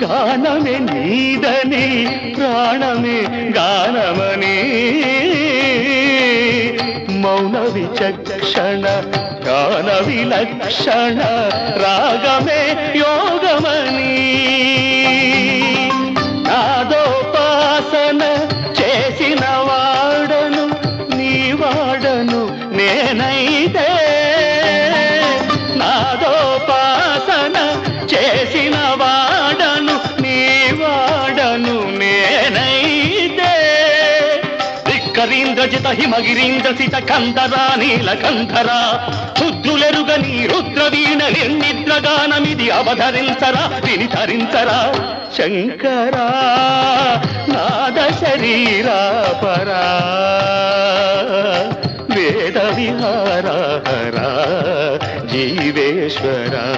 గానమే నీదని ప్రాణమే గానమని మౌన విచక్షణ గాన విలక్షణ రాగమే యోగమని నాదోపాసన చేసిన వాడను నీ వాడను నేనైతే నాదోపాసన చేసిన వాడను నీ వాడను నేనైతే ధిక్కరీంద్రజిత హిమగిరీంద్రసిత కంధరా నీలకంధరా రుద్రులెరుగని రుద్రవీణ నిర్నిద్రగానమిది అవధరించరా వినిధరించరా శంకరా నాద శరీరా పరా వేద విహార హరా జీవేశ్వరా